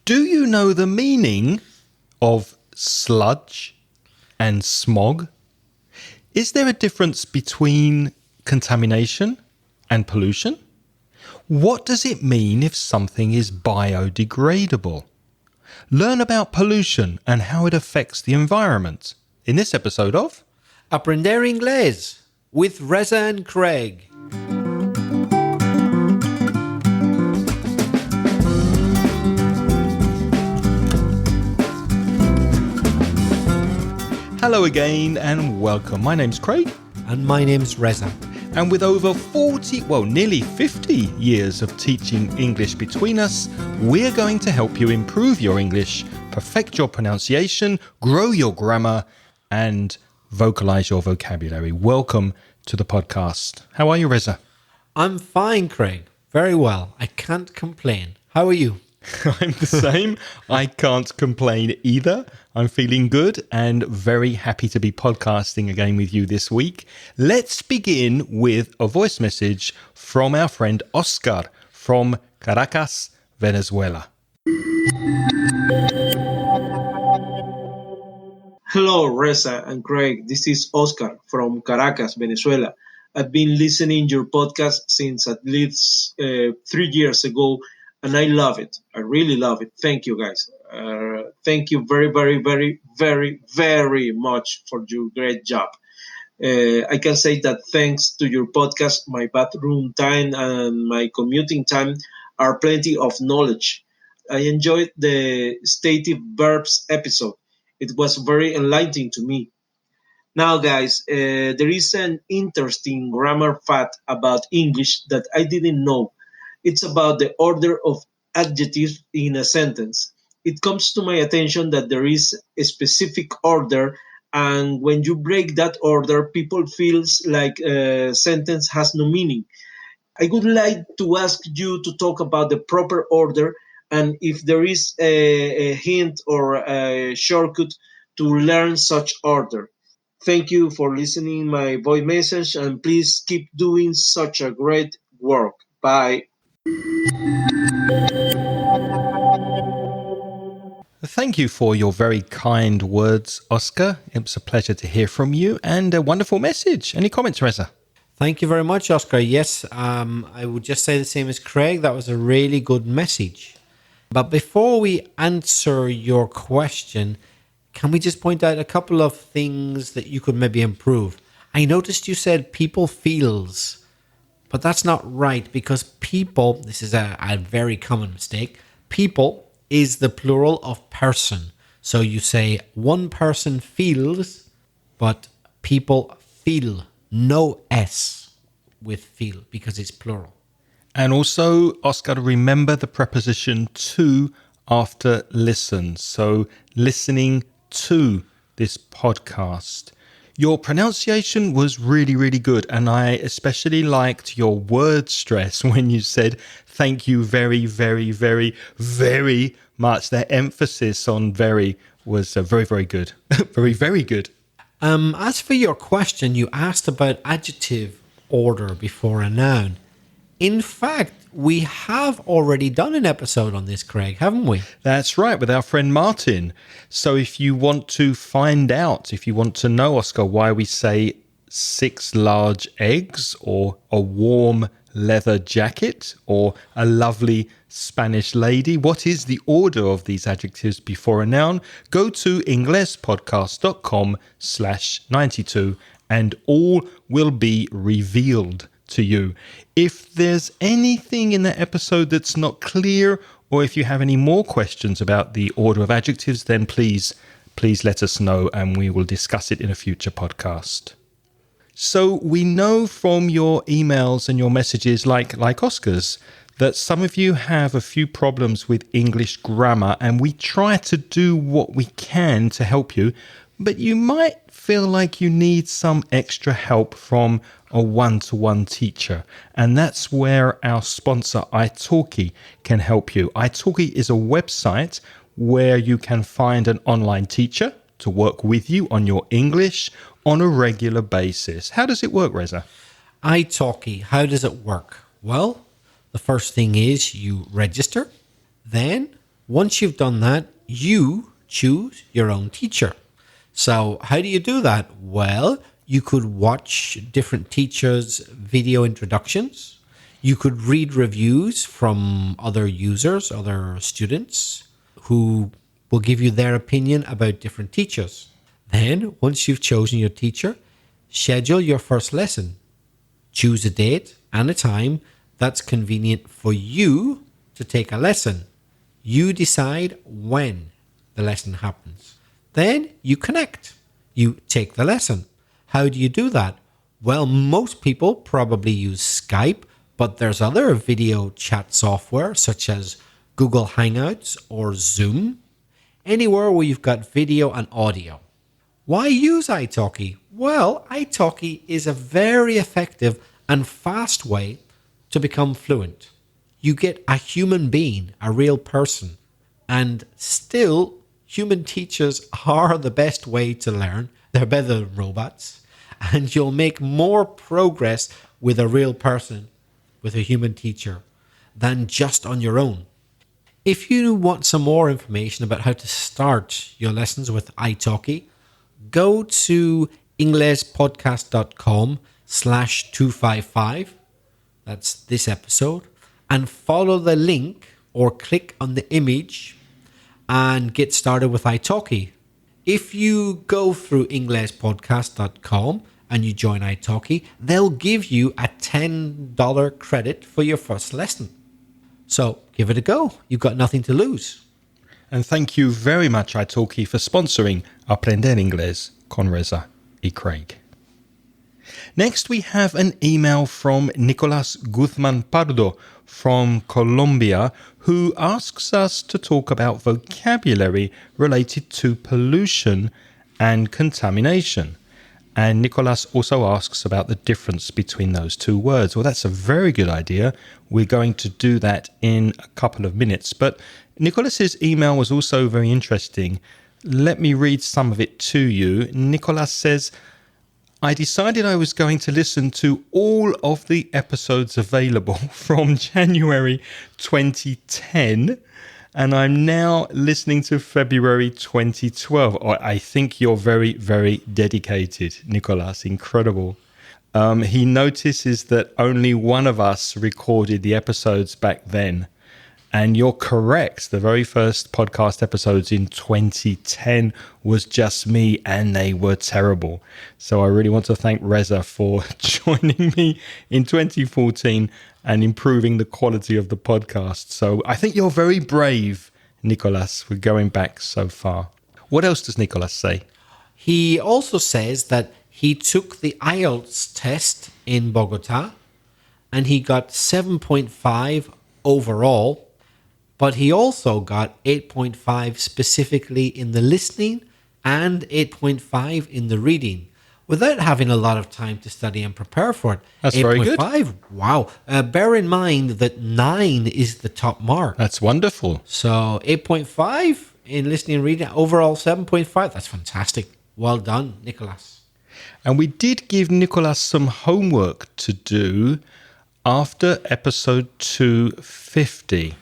Do you know the meaning of sludge and smog? Is there a difference between contamination and pollution? What does it mean if something is biodegradable? Learn about pollution and how it affects the environment in this episode of Aprender Inglés with Reza and Craig. Hello again and welcome. My name's Craig. And my name's Reza. And with over nearly 50 years of teaching English between us, we're going to help you improve your English, perfect your pronunciation, grow your grammar, and vocalize your vocabulary. Welcome to the podcast. How are you, Reza? I'm fine, Craig. Very well. I can't complain. How are you? I'm the same. I can't complain either. I'm feeling good and very happy to be podcasting again with you this week. Let's begin with a voice message from our friend Oscar from Caracas, Venezuela. Hello, Reza and Craig. This is Oscar from Caracas, Venezuela. I've been listening your podcast since at least 3 years ago, and I love it. I really love it. Thank you, guys. Thank you very, very, very, very, very much for your great job. I can say that thanks to your podcast, my bathroom time and my commuting time are plenty of knowledge. I enjoyed the stative verbs episode. It was very enlightening to me. Now, guys, there is an interesting grammar fact about English that I didn't know. It's about the order of adjectives in a sentence. It comes to my attention that there is a specific order, and when you break that order, people feels like a sentence has no meaning. I would like to ask you to talk about the proper order and if there is a hint or a shortcut to learn such order. Thank you for listening my voice message, and please keep doing such a great work. Bye. Thank you for your very kind words, Oscar. It was a pleasure to hear from you and a wonderful message. Any comments, Reza? Thank you very much, Oscar. Yes, I would just say the same as Craig. That was a really good message. But before we answer your question, can we just point out a couple of things that you could maybe improve? I noticed you said people feels, but that's not right because people, this is a very common mistake, people is the plural of person. So you say one person feels, but people feel. No S with feel because it's plural. And also, Oscar, remember the preposition to after listen. So listening to this podcast. Your pronunciation was really, really good. And I especially liked your word stress when you said, thank you very, very, very, very much. The emphasis on very was very, very good. Very, very good. As for your question, you asked about adjective order before a noun. In fact, we have already done an episode on this, Craig, haven't we? That's right, with our friend Martin. So if you want to find out, if you want to know, Oscar, why we say 6 large eggs or a warm leather jacket or a lovely Spanish lady, what is the order of these adjectives before a noun? Go to inglespodcast.com/92 and all will be revealed to you. If there's anything in the episode that's not clear, or if you have any more questions about the order of adjectives, then please let us know and we will discuss it in a future podcast. So we know from your emails and your messages, like Oscar's, that some of you have a few problems with English grammar, and we try to do what we can to help you, but you might feel like you need some extra help from a one-to-one teacher. And that's where our sponsor, italki, can help you. italki is a website where you can find an online teacher to work with you on your English on a regular basis. How does it work, Reza? italki, how does it work? Well, the first thing is you register. Then Once you've done that, you choose your own teacher. So how do you do that? Well, you could watch different teachers' video introductions. You could read reviews from other users, other students who will give you their opinion about different teachers. Then, once you've chosen your teacher, schedule your first lesson. Choose a date and a time that's convenient for you to take a lesson. You decide when the lesson happens. Then you connect. You take the lesson. How do you do that? Well, most people probably use Skype, but there's other video chat software such as Google Hangouts or Zoom. Anywhere where you've got video and audio. Why use italki? Well, italki is a very effective and fast way to become fluent. You get a human being, a real person, and still human teachers are the best way to learn. They're better than robots. And you'll make more progress with a real person, with a human teacher, than just on your own. If you want some more information about how to start your lessons with italki, go to inglespodcast.com/255. That's this episode. And follow the link or click on the image and get started with italki. If you go through inglespodcast.com and you join italki, they'll give you a $10 credit for your first lesson. So give it a go. You've got nothing to lose. And thank you very much, italki, for sponsoring Aprender Inglés con Reza y Craig. Next, we have an email from Nicolas Guzman Pardo from Colombia, who asks us to talk about vocabulary related to pollution and contamination. And Nicolas also asks about the difference between those two words. Well, that's a very good idea. We're going to do that in a couple of minutes. But Nicolas's email was also very interesting. Let me read some of it to you. Nicolas says, I decided I was going to listen to all of the episodes available from January 2010, and I'm now listening to February 2012. I think you're very, very dedicated, Nicolas. Incredible. He notices that only one of us recorded the episodes back then. And you're correct. The very first podcast episodes in 2010 was just me, and they were terrible. So I really want to thank Reza for joining me in 2014 and improving the quality of the podcast. So I think you're very brave, Nicolas, for going back so far. What else does Nicolas say? He also says that he took the IELTS test in Bogota and he got 7.5 overall. But he also got 8.5 specifically in the listening and 8.5 in the reading without having a lot of time to study and prepare for it. That's very good. 8.5, wow. Bear in mind that 9 is the top mark. That's wonderful. So 8.5 in listening and reading, overall 7.5. That's fantastic. Well done, Nicolas. And we did give Nicolas some homework to do after episode 250.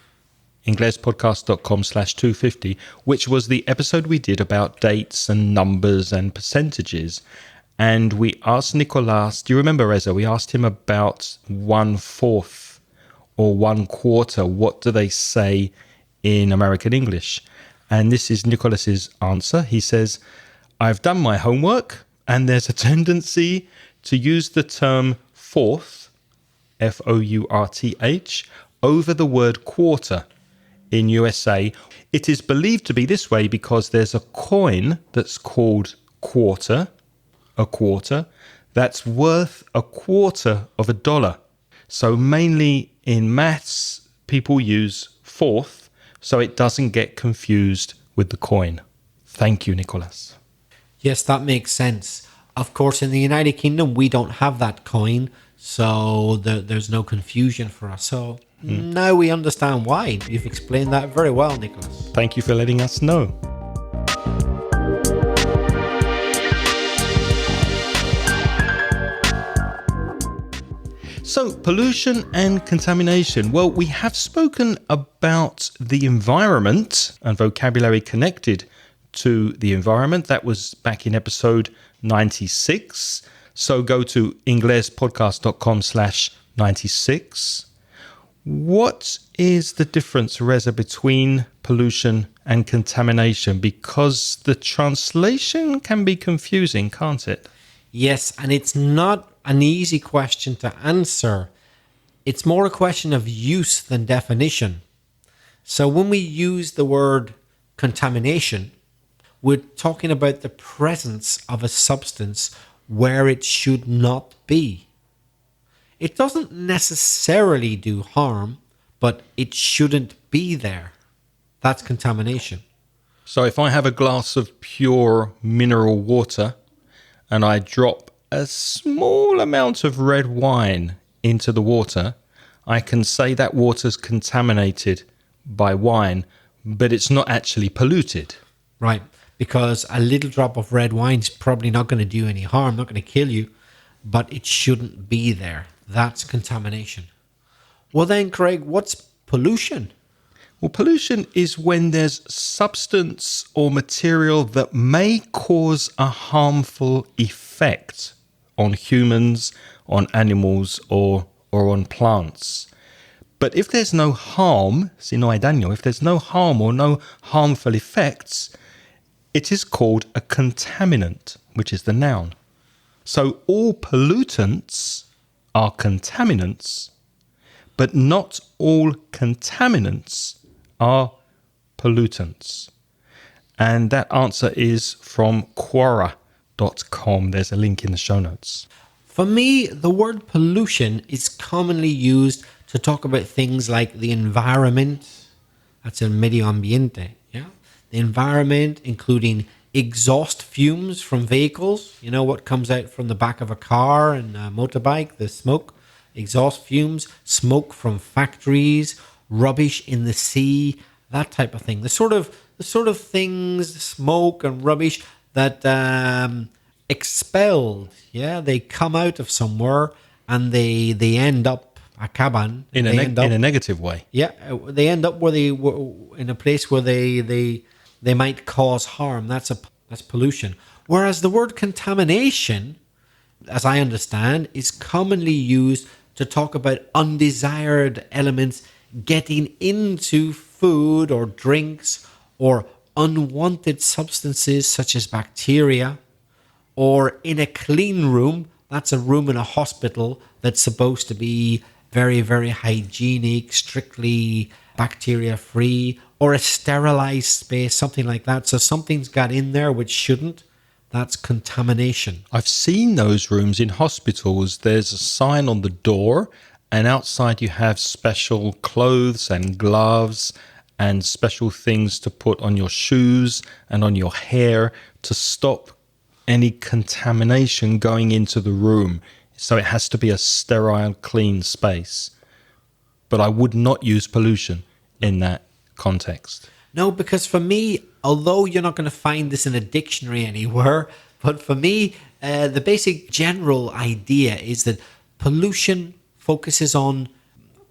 inglespodcast.com/250, which was the episode we did about dates and numbers and percentages. And we asked Nicolas, do you remember, Reza? We asked him about 1/4 or 1/4. What do they say in American English? And this is Nicolas's answer. He says, I've done my homework, and there's a tendency to use the term fourth, F-O-U-R-T-H, over the word quarter. In USA, it is believed to be this way because there's a coin that's called quarter, a quarter, that's worth $0.25. So mainly in maths, people use fourth, so it doesn't get confused with the coin. Thank you, Nicolas. Yes, that makes sense. Of course, in the United Kingdom, we don't have that coin, so there's no confusion for us. So now we understand why. You've explained that very well, Nicolas. Thank you for letting us know. So, pollution and contamination. Well, we have spoken about the environment and vocabulary connected to the environment. That was back in episode 96. So go to inglespodcast.com/96. What is the difference, Reza, between pollution and contamination? Because the translation can be confusing, can't it? Yes, and it's not an easy question to answer. It's more a question of use than definition. So when we use the word contamination, we're talking about the presence of a substance where it should not be. It doesn't necessarily do harm, but it shouldn't be there. That's contamination. So if I have a glass of pure mineral water and I drop a small amount of red wine into the water, I can say that water's contaminated by wine, but it's not actually polluted. Right, because a little drop of red wine is probably not going to do any harm, not going to kill you, but it shouldn't be there. That's contamination. Well then, Craig, what's pollution? Well, pollution is when there's substance or material that may cause a harmful effect on humans, on animals, or on plants. But if there's no harm, si no hay daño, if there's no harm or no harmful effects, it is called a contaminant, which is the noun. So all pollutants are contaminants, but not all contaminants are pollutants. And that answer is from Quora.com. There's a link in the show notes. For me, the word pollution is commonly used to talk about things like the environment. That's el medio ambiente. Yeah, the environment, including exhaust fumes from vehicles. You know what comes out from the back of a car and a motorbike, the smoke, exhaust fumes, smoke from factories, rubbish in the sea, that type of thing. The sort of things, smoke and rubbish that expelled. Yeah, they come out of somewhere and they end up acaban In a negative way. Yeah, they end up where they in a place where they might cause harm. That's pollution. Whereas the word contamination, as I understand, is commonly used to talk about undesired elements getting into food or drinks, or unwanted substances such as bacteria, or in a clean room. That's a room in a hospital that's supposed to be very, very hygienic, strictly bacteria free, or a sterilized space, something like that. So something's got in there which shouldn't. That's contamination. I've seen those rooms in hospitals. There's a sign on the door, and outside you have special clothes and gloves and special things to put on your shoes and on your hair to stop any contamination going into the room. So it has to be a sterile, clean space. But I would not use pollution in that context. No, because for me, although you're not going to find this in a dictionary anywhere, but for me, the basic general idea is that pollution focuses on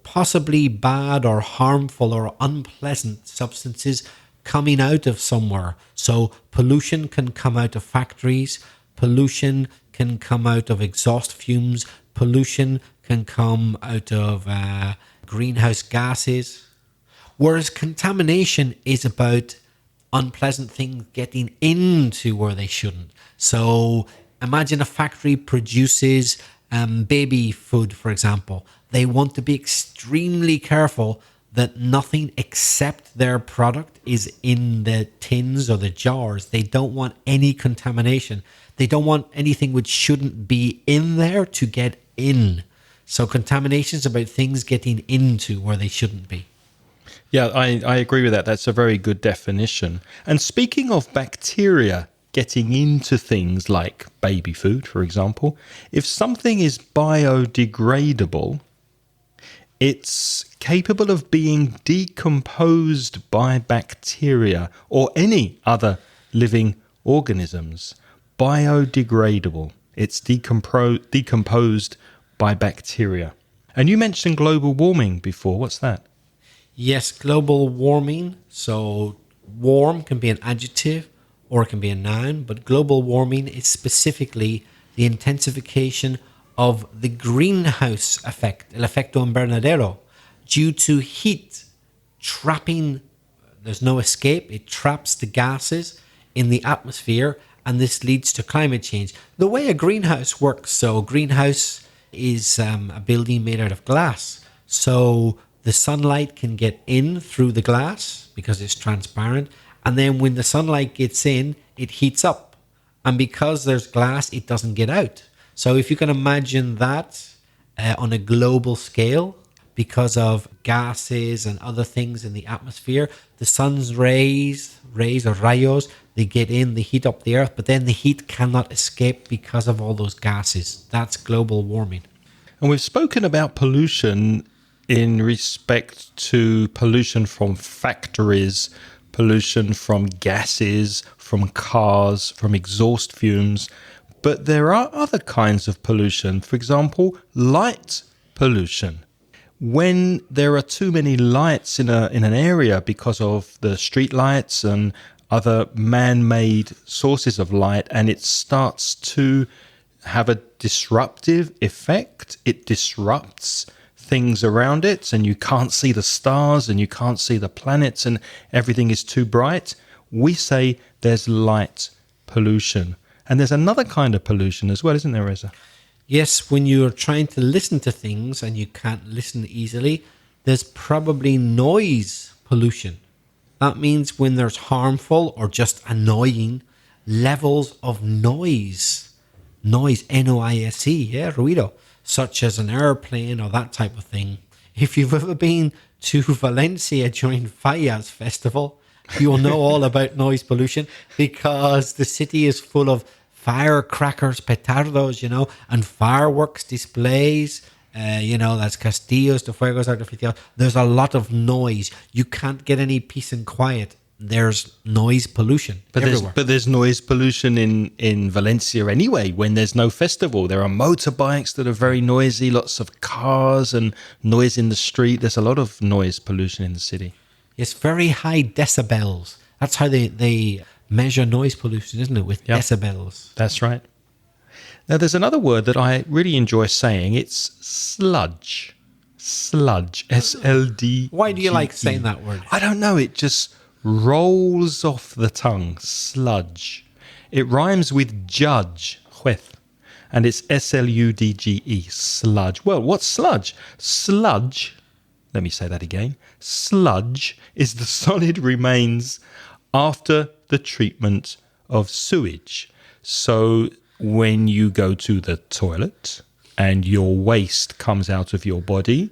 possibly bad or harmful or unpleasant substances coming out of somewhere. So pollution can come out of factories, pollution can come out of exhaust fumes, pollution can come out of greenhouse gases. Whereas contamination is about unpleasant things getting into where they shouldn't. So imagine a factory produces baby food, for example. They want to be extremely careful that nothing except their product is in the tins or the jars. They don't want any contamination. They don't want anything which shouldn't be in there to get in. So contamination is about things getting into where they shouldn't be. Yeah, I agree with that. That's a very good definition. And speaking of bacteria getting into things like baby food, for example, if something is biodegradable, it's capable of being decomposed by bacteria or any other living organisms. Biodegradable. It's decomposed by bacteria. And you mentioned global warming before. What's that? Yes, global warming. So warm can be an adjective or it can be a noun, but global warming is specifically the intensification of the greenhouse effect, el efecto invernadero, due to heat trapping. There's no escape. It traps the gases in the atmosphere, and this leads to climate change. The way a greenhouse works, so a greenhouse is a building made out of glass. So the sunlight can get in through the glass because it's transparent. And then when the sunlight gets in, it heats up. And because there's glass, it doesn't get out. So if you can imagine that on a global scale, because of gases and other things in the atmosphere, the sun's rays or rayos, they get in, they heat up the earth, but then the heat cannot escape because of all those gases. That's global warming. And we've spoken about pollution in respect to pollution from factories, pollution from gases, from cars, from exhaust fumes. But there are other kinds of pollution. For example, light pollution. When there are too many lights in an area because of the street lights and other man-made sources of light, and it starts to have a disruptive effect, it disrupts things around it, and you can't see the stars and you can't see the planets and everything is too bright, we say there's light pollution. And there's another kind of pollution as well, isn't there, Reza? Yes, when you're trying to listen to things and you can't listen easily, there's probably noise pollution. That means when there's harmful or just annoying levels of noise. Noise, N-O-I-S-E, yeah, ruido, such as an airplane or that type of thing. If you've ever been to Valencia during Fallas Festival, you'll know all about noise pollution because the city is full of firecrackers, petardos, and fireworks displays. That's castillos de fuegos artificiales. There's a lot of noise. You can't get any peace and quiet. There's noise pollution everywhere. But there's noise pollution in Valencia anyway. When there's no festival, there are motorbikes that are very noisy, lots of cars and noise in the street. There's a lot of noise pollution in the city. It's very high decibels. That's how they measure noise pollution, isn't it? With decibels. That's right. Now, there's another word that I really enjoy saying. It's sludge. Sludge. S-L-D. Why do you like saying that word? I don't know. It just rolls off the tongue. Sludge. It rhymes with judge, juez, and it's S-L-U-D-G-E, sludge. Well, what's sludge? Sludge, let me say that again. Sludge is the solid remains after the treatment of sewage. So when you go to the toilet and your waste comes out of your body.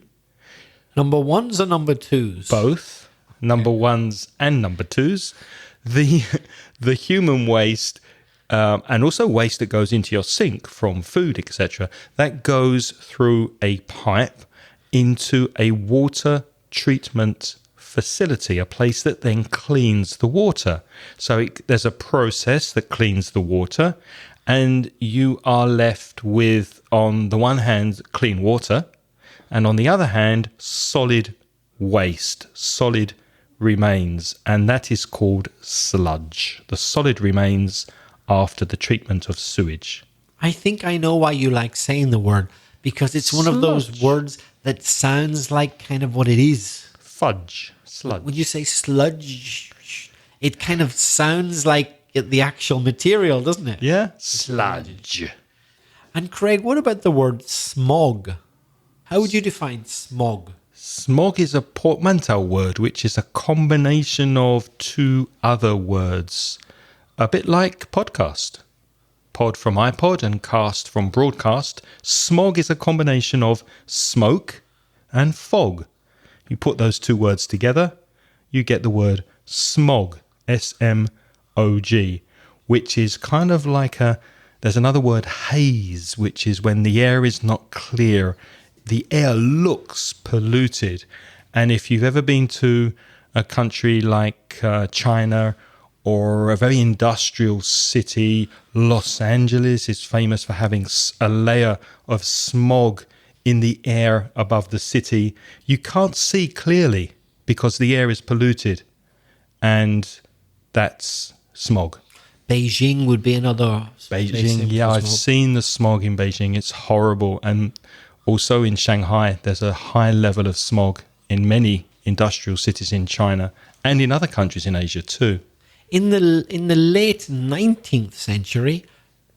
Number ones or number twos? Both. Number ones and number twos. The human waste and also waste that goes into your sink from food, etc., that goes through a pipe into a water treatment facility, a place that then cleans the water. So there's a process that cleans the water, and you are left with, on the one hand, clean water, and on the other hand, solid waste, solid remains, and that is called sludge, the solid remains after the treatment of sewage. I think I know why you like saying the word, because it's one of those words that sounds like kind of what it is. Fudge. Sludge. When you say sludge, it kind of sounds like the actual material, doesn't it? Yeah? Sludge. And Craig, what about the word smog? How would you define smog? Smog is a portmanteau word, which is a combination of two other words. A bit like podcast. Pod from iPod and cast from broadcast. Smog is a combination of smoke and fog. You put those two words together, you get the word smog, S-M-O-G, which is kind of like there's another word, haze, which is when the air is not clear. The air looks polluted. And if you've ever been to a country like China or a very industrial city, Los Angeles is famous for having a layer of smog in the air above the city, you can't see clearly because the air is polluted. And that's smog. Beijing would be another. Beijing, yeah, I've seen the smog in Beijing. It's horrible. And also in Shanghai, there's a high level of smog in many industrial cities in China and in other countries in Asia too. In the late 19th century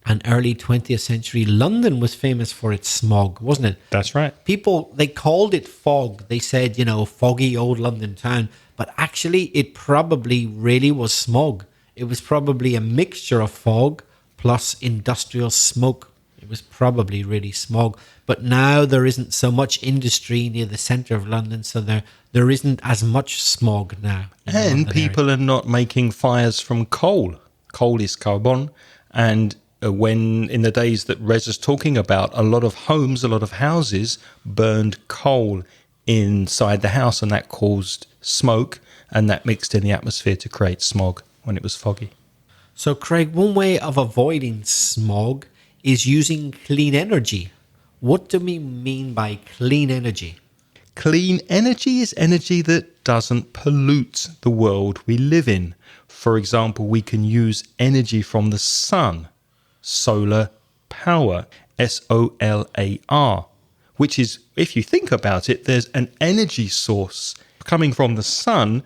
and early 20th century, London was famous for its smog, wasn't it? That's right. People, they called it fog. They said, foggy old London town. But actually, it probably really was smog. It was probably a mixture of fog plus industrial smoke. It was probably really smog. But now there isn't so much industry near the centre of London, so there isn't as much smog now. And people are not making fires from coal. Coal is carbon. And when in the days that Rez is talking about, a lot of homes, a lot of houses burned coal inside the house, and that caused smoke, and that mixed in the atmosphere to create smog when it was foggy. So, Craig, one way of avoiding smog is using clean energy. What do we mean by clean energy? Clean energy is energy that doesn't pollute the world we live in. For example, we can use energy from the sun, solar power, SOLAR, which is, if you think about it, there's an energy source coming from the sun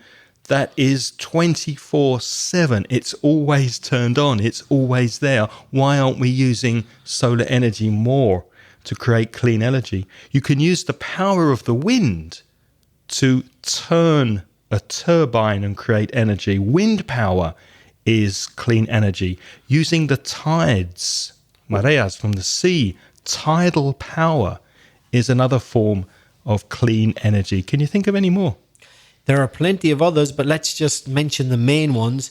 that is 24/7. It's always turned on. It's always there. Why aren't we using solar energy more to create clean energy? You can use the power of the wind to turn a turbine and create energy. Wind power is clean energy. Using the tides, mareas from the sea, tidal power is another form of clean energy. Can you think of any more? There are plenty of others, but let's just mention the main ones.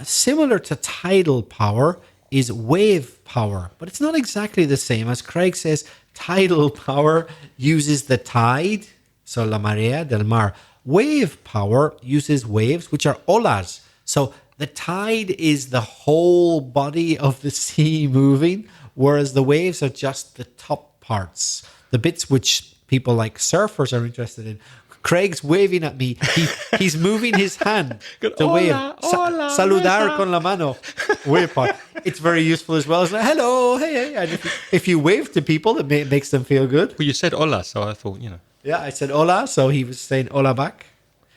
Similar to tidal power is wave power, but it's not exactly the same. As Craig says, tidal power uses the tide, so la marea del mar. Wave power uses waves, which are olas. So the tide is the whole body of the sea moving, whereas the waves are just the top parts, the bits which people like surfers are interested in. Craig's waving at me. He's moving his hand to wave. Saludar con la mano. Wave part. It's very useful as well. It's like, hello, hey. And if you wave to people, it makes them feel good. Well, you said hola, so I thought, Yeah, I said hola, so he was saying hola back.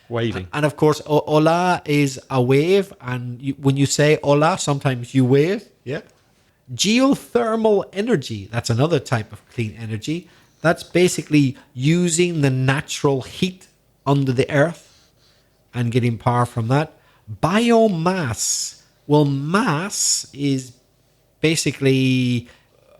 Waving. And of course, hola is a wave. And when you say hola, sometimes you wave. Yeah. Geothermal energy. That's another type of clean energy. That's basically using the natural heat under the earth and getting power from that. Biomass. Well, mass is basically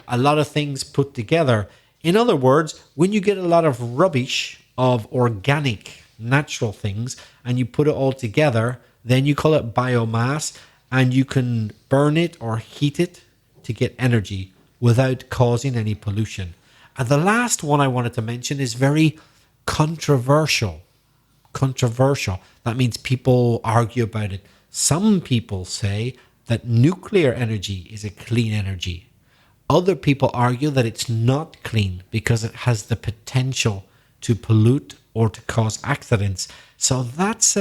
a lot of things put together. In other words, when you get a lot of rubbish of organic, natural things and you put it all together, then you call it biomass, and you can burn it or heat it to get energy without causing any pollution. And the last one I wanted to mention is very controversial. Controversial. That means people argue about it. Some people say that nuclear energy is a clean energy. Other people argue that it's not clean because it has the potential to pollute or to cause accidents. So that's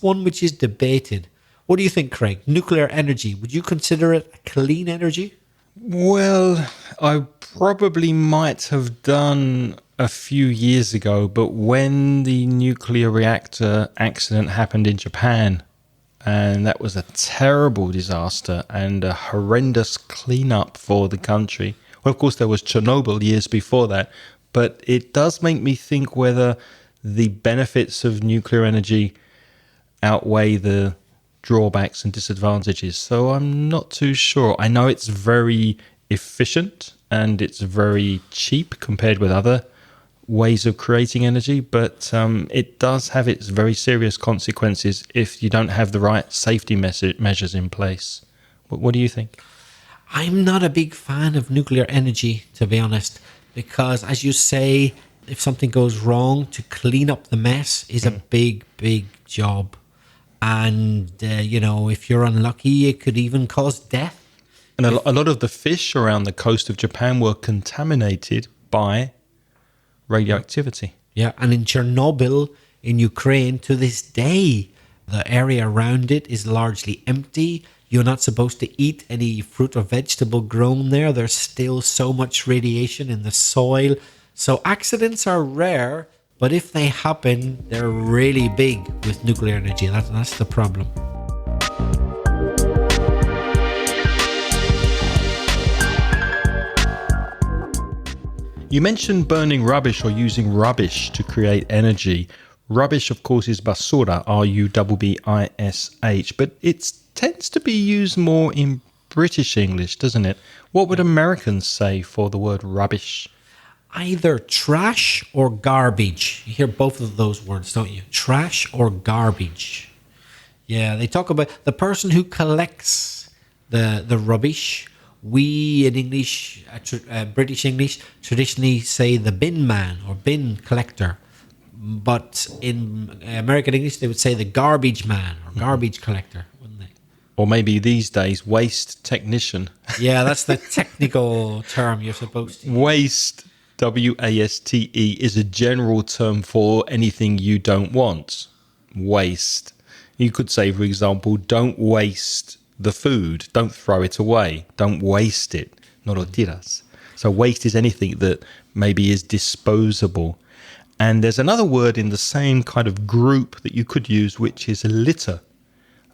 one which is debated. What do you think, Craig? Nuclear energy, would you consider it a clean energy? Well, I probably might have done a few years ago, but when the nuclear reactor accident happened in Japan, and that was a terrible disaster and a horrendous cleanup for the country. Well, of course, there was Chernobyl years before that, but it does make me think whether the benefits of nuclear energy outweigh the drawbacks and disadvantages. So I'm not too sure. I know it's very efficient and it's very cheap compared with other ways of creating energy, but it does have its very serious consequences if you don't have the right safety measures in place. What do you think? I'm not a big fan of nuclear energy, to be honest, because as you say, if something goes wrong, to clean up the mess is a big, big job. And, if you're unlucky, it could even cause death. And a lot of the fish around the coast of Japan were contaminated by radioactivity. Yeah, and in Chernobyl, in Ukraine, to this day, the area around it is largely empty. You're not supposed to eat any fruit or vegetable grown there. There's still so much radiation in the soil. So accidents are rare, but if they happen, they're really big with nuclear energy. That's the problem. You mentioned burning rubbish or using rubbish to create energy. Rubbish, of course, is basura, R-U-B-B-I-S-H, but it tends to be used more in British English, doesn't it? What would Americans say for the word rubbish? Either trash or garbage. You hear both of those words, don't you? Trash or garbage. Yeah, they talk about the person who collects the rubbish. We in English, British English, traditionally say the bin man or bin collector. But in American English, they would say the garbage man or garbage collector, wouldn't they? Or maybe these days, waste technician. Yeah, that's the technical term you're supposed to use. Waste, W-A-S-T-E, is a general term for anything you don't want. Waste. You could say, for example, don't waste the food. Don't throw it away. Don't waste it. No lo tiras. So waste is anything that maybe is disposable. And there's another word in the same kind of group that you could use, which is litter,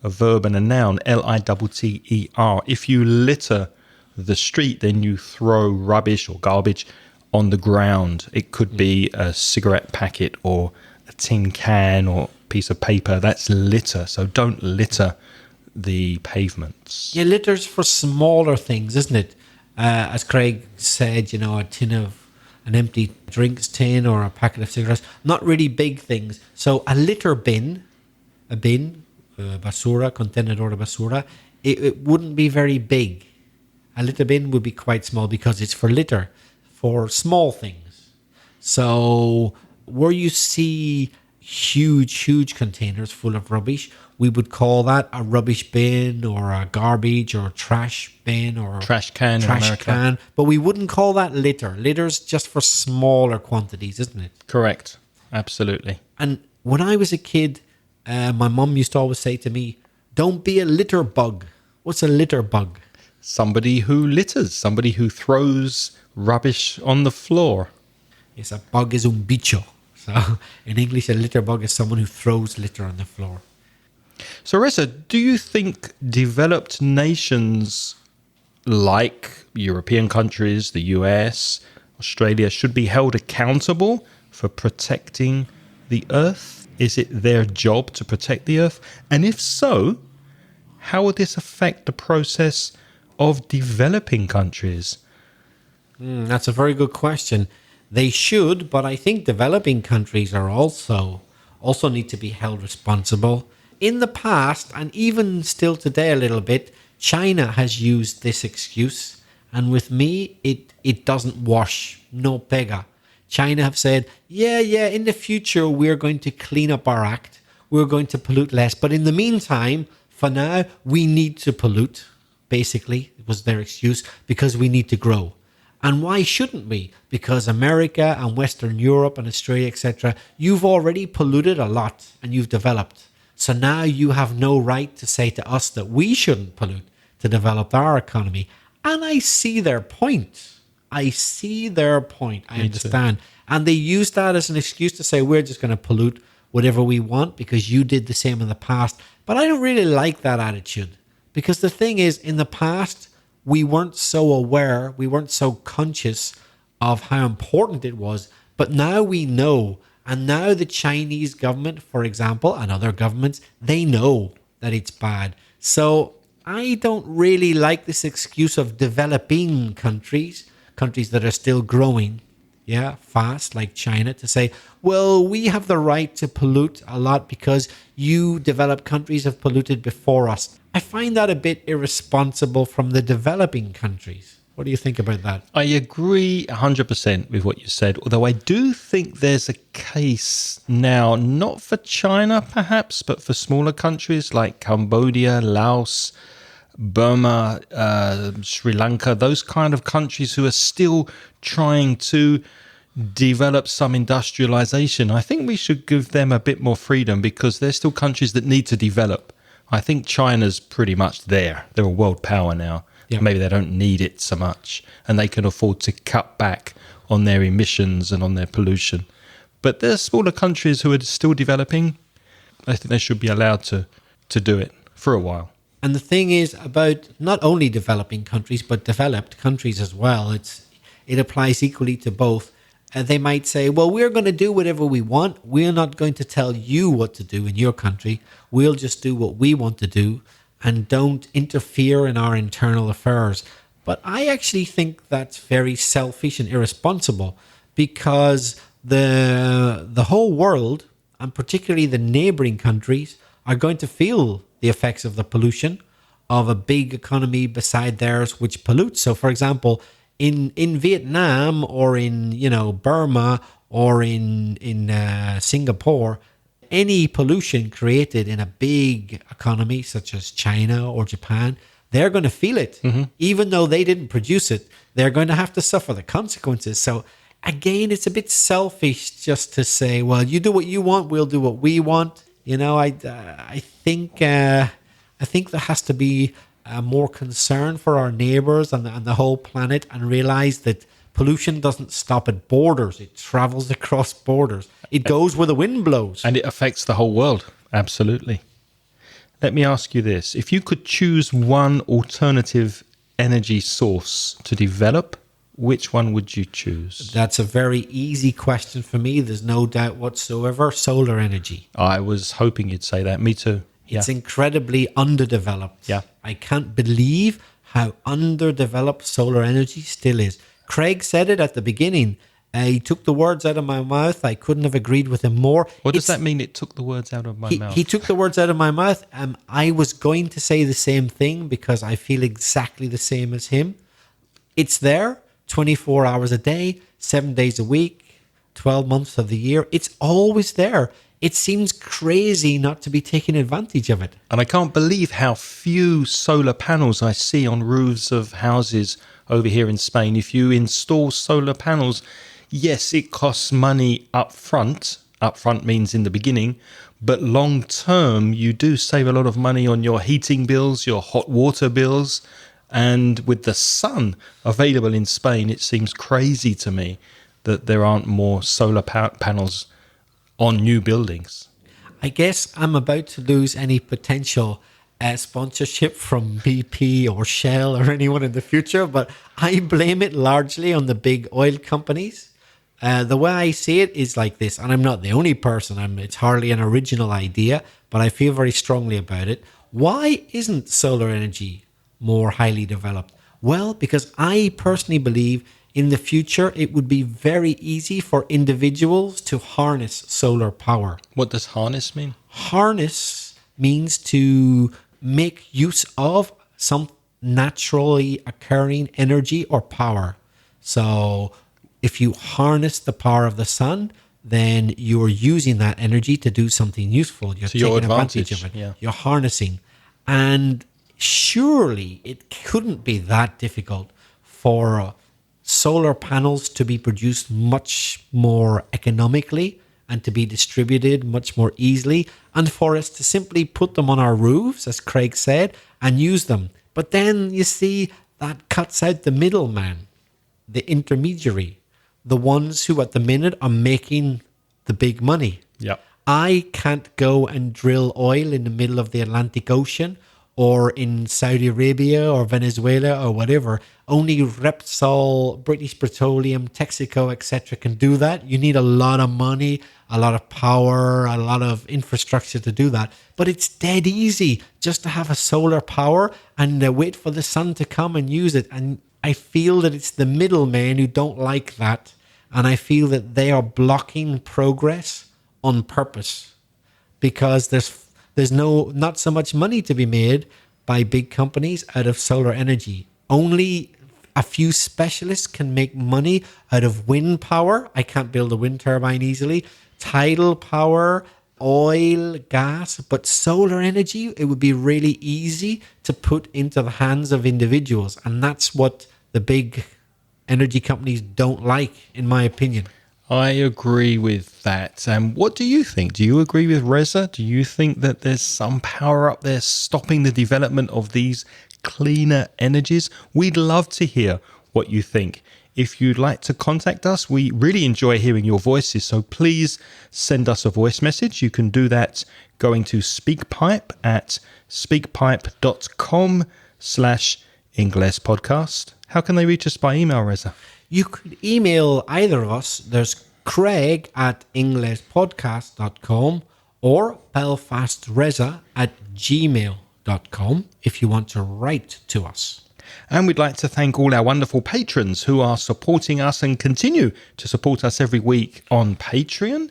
a verb and a noun, L-I-T-T-E-R. If you litter the street, then you throw rubbish or garbage on the ground. It could be a cigarette packet or a tin can or piece of paper. That's litter. So don't litter the pavements. Yeah, litter's for smaller things, isn't it? As Craig said, a tin of an empty drinks tin or a packet of cigarettes, not really big things. So a litter bin, basura, contenedor de basura, it wouldn't be very big. A litter bin would be quite small because it's for litter, for small things. So where you see huge containers full of rubbish, we would call that a rubbish bin or a garbage or trash bin or trash can in America. But we wouldn't call that litter. Litter's just for smaller quantities, isn't it? Correct. Absolutely. And when I was a kid, my mum used to always say to me, don't be a litter bug. What's a litter bug? Somebody who litters, somebody who throws rubbish on the floor. Yes, a bug is un bicho. So in English, a litter bug is someone who throws litter on the floor. So, Ressa, do you think developed nations like European countries, the US, Australia, should be held accountable for protecting the Earth? Is it their job to protect the Earth? And if so, how would this affect the process of developing countries? That's a very good question. They should, but I think developing countries are also need to be held responsible. In the past, and even still today a little bit, China has used this excuse. And with me, it doesn't wash. No pega. China have said, yeah, in the future, we're going to clean up our act. We're going to pollute less. But in the meantime, for now, we need to pollute. Basically, it was their excuse, because we need to grow. And why shouldn't we? Because America and Western Europe and Australia, etc., you've already polluted a lot and you've developed. So now you have no right to say to us that we shouldn't pollute to develop our economy. And I see their point. I understand. And they use that as an excuse to say we're just going to pollute whatever we want because you did the same in the past. But I don't really like that attitude. Because the thing is, in the past, we weren't so aware, we weren't so conscious of how important it was. But now we know. And now the Chinese government, for example, and other governments, they know that it's bad. So I don't really like this excuse of developing countries that are still growing, fast, like China, to say, well, we have the right to pollute a lot because you developed countries have polluted before us. I find that a bit irresponsible from the developing countries. What do you think about that? I agree 100% with what you said, although I do think there's a case now, not for China perhaps, but for smaller countries like Cambodia, Laos, Burma, Sri Lanka, those kind of countries who are still trying to develop some industrialization. I think we should give them a bit more freedom because they're still countries that need to develop. I think China's pretty much there. They're a world power now. Yeah. Maybe they don't need it so much and they can afford to cut back on their emissions and on their pollution. But there's smaller countries who are still developing. I think they should be allowed to do it for a while. And the thing is about not only developing countries, but developed countries as well. It applies equally to both. They might say, well, we're going to do whatever we want. We're not going to tell you what to do in your country. We'll just do what we want to do and don't interfere in our internal affairs. But I actually think that's very selfish and irresponsible because the whole world, and particularly the neighboring countries, are going to feel the effects of the pollution of a big economy beside theirs which pollutes. So, for example, in Vietnam or in Burma or in Singapore, any pollution created in a big economy such as China or Japan, they're going to feel it. Even though they didn't produce it, they're going to have to suffer the consequences. So again, it's a bit selfish just to say, well, you do what you want, we'll do what we want. I think there has to be more concern for our neighbors and the whole planet, and realize that pollution doesn't stop at borders. It travels across borders. It goes where the wind blows. And it affects the whole world. Absolutely. Let me ask you this. If you could choose one alternative energy source to develop, which one would you choose? That's a very easy question for me. There's no doubt whatsoever. Solar energy. I was hoping you'd say that. Me too. It's incredibly underdeveloped. Yeah. I can't believe how underdeveloped solar energy still is. Craig said it at the beginning. He took the words out of my mouth. I couldn't have agreed with him more. What does that mean? It took the words out of my mouth. He took the words out of my mouth. I was going to say the same thing because I feel exactly the same as him. It's there 24 hours a day, 7 days a week, 12 months of the year. It's always there. It seems crazy not to be taking advantage of it. And I can't believe how few solar panels I see on roofs of houses over here in Spain. If you install solar panels, yes, it costs money up front. Up front means in the beginning. But long term, you do save a lot of money on your heating bills, your hot water bills. And with the sun available in Spain, it seems crazy to me that there aren't more solar panels on new buildings. I guess I'm about to lose any potential sponsorship from BP or Shell or anyone in the future, but I blame it largely on the big oil companies. The way I see it is like this, and I'm not the only person. It's hardly an original idea, but I feel very strongly about it. Why isn't solar energy more highly developed? Well, because I personally believe in the future, it would be very easy for individuals to harness solar power. What does harness mean? Harness means to make use of some naturally occurring energy or power. So if you harness the power of the sun, then you're using that energy to do something useful. You're taking advantage of it. Yeah. You're harnessing. And surely it couldn't be that difficult for solar panels to be produced much more economically and to be distributed much more easily, and for us to simply put them on our roofs, as Craig said, and use them. But then you see that cuts out the middleman, the intermediary, the ones who at the minute are making the big money. Yeah. I can't go and drill oil in the middle of the Atlantic Ocean or in Saudi Arabia or Venezuela or whatever. Only Repsol, British Petroleum, Texaco, etc. can do that. You need a lot of money, a lot of power, a lot of infrastructure to do that. But it's dead easy just to have a solar power and wait for the sun to come and use it. And I feel that it's the middlemen who don't like that. And I feel that they are blocking progress on purpose because there's not so much money to be made by big companies out of solar energy. Only a few specialists can make money out of wind power. I can't build a wind turbine easily. Tidal power, oil, gas, but solar energy, it would be really easy to put into the hands of individuals. And that's what the big energy companies don't like, in my opinion. I agree with that. And what do you think? Do you agree with Reza? Do you think that there's some power up there stopping the development of these cleaner energies? We'd love to hear what you think. If you'd like to contact us, we really enjoy hearing your voices. So please send us a voice message. You can do that going to SpeakPipe at speakpipe.com/inglespodcast. How can they reach us by email, Reza? You could email either of us. There's Craig at englishpodcast.com or belfastreza@gmail.com if you want to write to us. And we'd like to thank all our wonderful patrons who are supporting us and continue to support us every week on Patreon.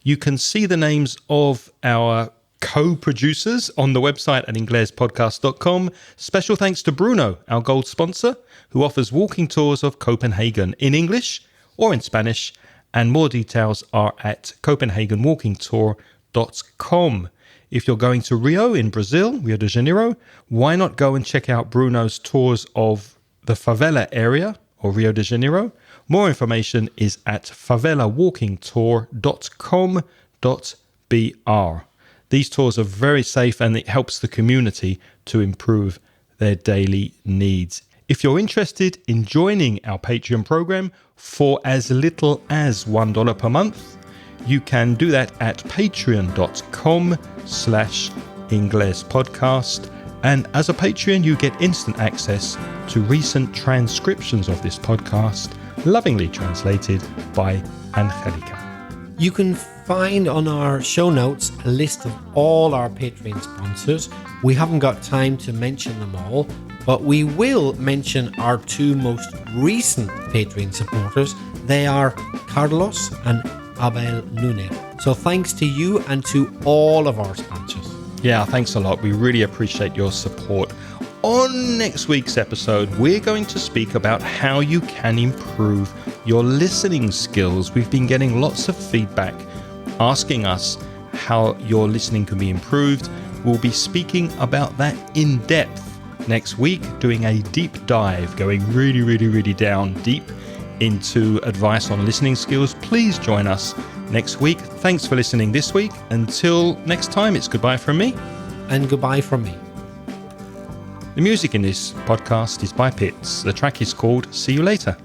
You can see the names of our co-producers on the website at inglespodcast.com. Special thanks to Bruno, our gold sponsor, who offers walking tours of Copenhagen in English or in Spanish, and more details are at copenhagenwalkingtour.com. If you're going to Rio in Brazil, Rio de Janeiro, why not go and check out Bruno's tours of the favela area or Rio de Janeiro? More information is at favelawalkingtour.com.br. These tours are very safe and it helps the community to improve their daily needs. If you're interested in joining our Patreon program for as little as $1 per month, you can do that at patreon.com/inglespodcast. And as a Patreon, you get instant access to recent transcriptions of this podcast, lovingly translated by Angelica. You can find on our show notes a list of all our Patreon sponsors. We haven't got time to mention them all, but we will mention our two most recent Patreon supporters. They are Carlos and Abel Nunes. So thanks to you and to all of our sponsors. Yeah, thanks a lot. We really appreciate your support. On next week's episode, we're going to speak about how you can improve your listening skills. We've been getting lots of feedback asking us how your listening can be improved. We'll be speaking about that in depth next week, doing a deep dive, going really down deep into advice on listening skills. Please join us next week. Thanks for listening this week. Until next time, it's goodbye from me. And goodbye from me. The music in this podcast is by Pitts. The track is called See You Later.